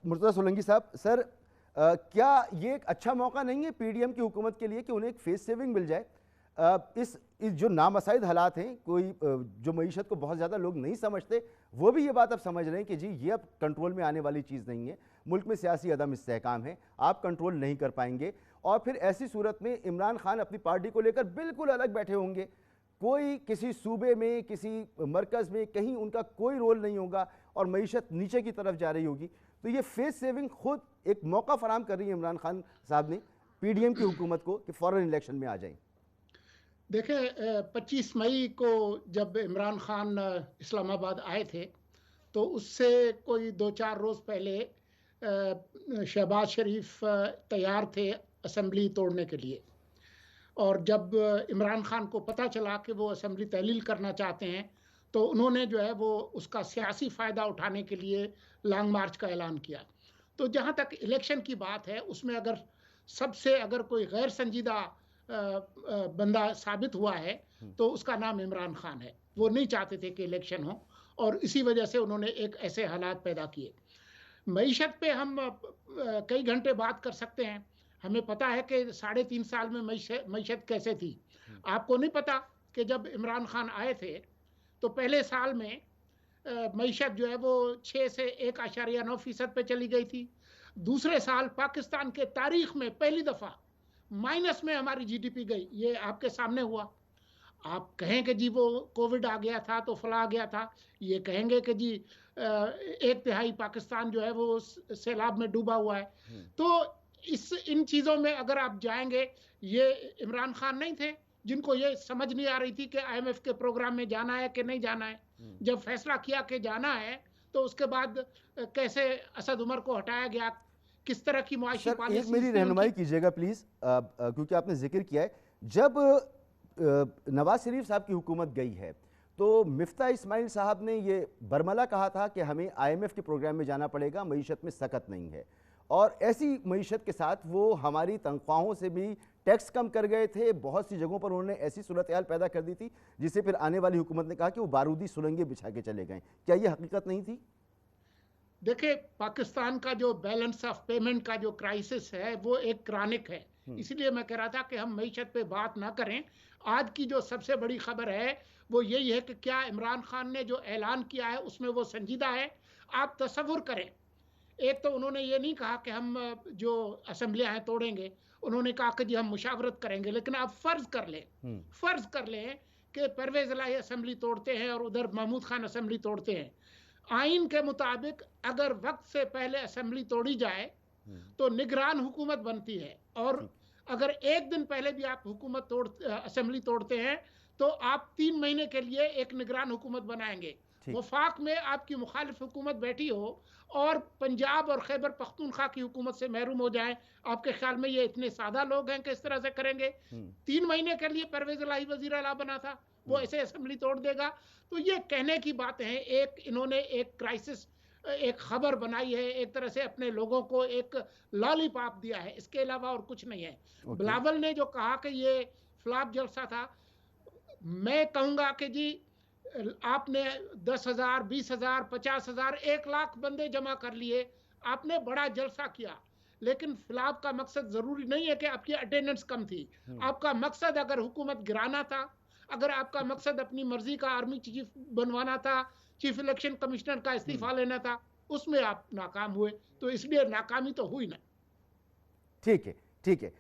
मुर्तज़ा सोलंकी साहब, सर क्या ये एक अच्छा मौका नहीं है पीडीएम की हुकूमत के लिए कि उन्हें एक फेस सेविंग मिल जाए? इस जो नामसाइद हालात हैं, कोई जो मईशत को बहुत ज़्यादा लोग नहीं समझते, वो भी ये बात अब समझ रहे हैं कि जी ये अब कंट्रोल में आने वाली चीज़ नहीं है, मुल्क में सियासी अदम इस्तेहकाम है, आप कंट्रोल नहीं कर पाएंगे। और फिर ऐसी सूरत में इमरान खान अपनी पार्टी को लेकर बिल्कुल अलग बैठे होंगे, कोई किसी सूबे में, किसी मरकज़ में कहीं उनका कोई रोल नहीं होगा और मईशत नीचे की तरफ जा रही होगी। तो ये फेस सेविंग खुद एक मौका फराम कर रही है इमरान खान साहब ने पीडीएम की हुकूमत को कि फ़ौरन इलेक्शन में आ जाएं। देखें, 25 मई को जब इमरान खान इस्लामाबाद आए थे, तो उससे कोई 2-4 रोज़ पहले शहबाज शरीफ तैयार थे असेंबली तोड़ने के लिए। और जब इमरान खान को पता चला कि वो असेंबली तहलील करना चाहते हैं, तो उन्होंने जो है वो उसका सियासी फ़ायदा उठाने के लिए लॉन्ग मार्च का ऐलान किया। तो जहाँ तक इलेक्शन की बात है, उसमें अगर कोई गैर संजीदा बंदा साबित हुआ है, तो उसका नाम इमरान खान है। वो नहीं चाहते थे कि इलेक्शन हो, और इसी वजह से उन्होंने एक ऐसे हालात पैदा किए। मईशत पे हम कई घंटे बात कर सकते हैं। हमें पता है कि 3.5 साल में मईशत कैसे थी। आपको नहीं पता कि जब इमरान खान आए थे, तो पहले साल में मईशत जो है वो 6 से 1.9% पे चली गई थी। दूसरे साल पाकिस्तान के तारीख में पहली दफा माइनस में हमारी जीडीपी गई। ये आपके सामने हुआ। आप कहें कि जी वो कोविड आ गया था तो फला आ गया था, ये कहेंगे कि जी 1/3 पाकिस्तान जो है वो सैलाब में डूबा हुआ है। तो इन चीज़ों में अगर आप जाएंगे, ये इमरान खान नहीं थे जिनको ये समझ नहीं आ रही थी कि आईएमएफ के प्रोग्राम में जाना है कि नहीं जाना है। जब फैसला किया कि जाना है, तो उसके बाद कैसे असद उमर को हटाया गया, किस तरह की मुआशी सर एक पॉलिसीज मेरी थी उनकी। रहनुमाई कीजिएगा प्लीज़, क्योंकि आपने जिक्र किया है, जब नवाज शरीफ साहब की हुकूमत गई है तो मिफ्ता इस्माइल साहब ने ये बरमला कहा था कि हमें आईएमएफ के प्रोग्राम में जाना पड़ेगा, मईशत में सकत नहीं है। और ऐसी मईशत के साथ वो हमारी तनख्वाहों से भी टैक्स कम कर गए थे। बहुत सी जगहों पर उन्होंने ऐसी सूरत हाल पैदा कर दी थी जिसे फिर आने वाली हुकूमत ने कहा कि वो बारूदी सुरंगें बिछा के चले गए। क्या ये हकीकत नहीं थी? देखिए, पाकिस्तान का जो बैलेंस ऑफ पेमेंट का जो क्राइसिस है वो एक क्रॉनिक है। इसलिए मैं कह रहा था कि हम मईशत पे बात ना करें। आज की जो सबसे बड़ी खबर है वो यही है कि क्या इमरान खान ने जो ऐलान किया है उसमें वो संजीदा है। आप तसव्वुर करें, एक तो उन्होंने ये नहीं कहा कि हम जो असेंबलियां हैं तोड़ेंगे, उन्होंने कहा कि जी हम मुशावरत करेंगे। लेकिन आप फर्ज कर लें कि परवेज इलाही असेंबली तोड़ते हैं और उधर महमूद खान असेंबली तोड़ते हैं। आइन के मुताबिक अगर वक्त से पहले असेंबली तोड़ी जाए तो निगरान हुकूमत बनती है, और अगर एक दिन पहले भी आप असेंबली तोड़ते हैं, तो आप 3 महीने के लिए एक निगरान हुकूमत बनाएंगे। वफाक में आपकी मुखालिफ हुकूमत बैठी हो और पंजाब और खैबर पख्तूनख्वा की हुकूमत से महरूम हो जाए, आपके ख्याल में ये इतने सादा लोग हैं कि इस तरह से करेंगे? 3 महीने के लिए परवेज इलाही वजीर आला बना था, वो ऐसे असेंबली तोड़ देगा? तो ये कहने की बात है। इन्होंने एक क्राइसिस, एक खबर बनाई है, एक तरह से अपने लोगों को एक लॉलीपॉप दिया है, इसके अलावा और कुछ नहीं है। बिलावल ने जो कहा कि ये फ्लॉप जलसा था, मैं कहूंगा कि जी आपने 10,000, 20,000, 50,000, 1 लाख बंदे जमा कर लिए, आपने बड़ा जलसा किया। लेकिन फ्लॉप का मकसद जरूरी नहीं है कि आपकी अटेंडेंस कम थी। आपका मकसद अगर हुकूमत गिराना था, अगर आपका मकसद अपनी मर्जी का आर्मी चीफ बनवाना था, चीफ इलेक्शन कमिश्नर का इस्तीफा लेना था, उसमें आप नाकाम हुए। तो इसलिए नाकामी तो हुई ना। ठीक है, ठीक है।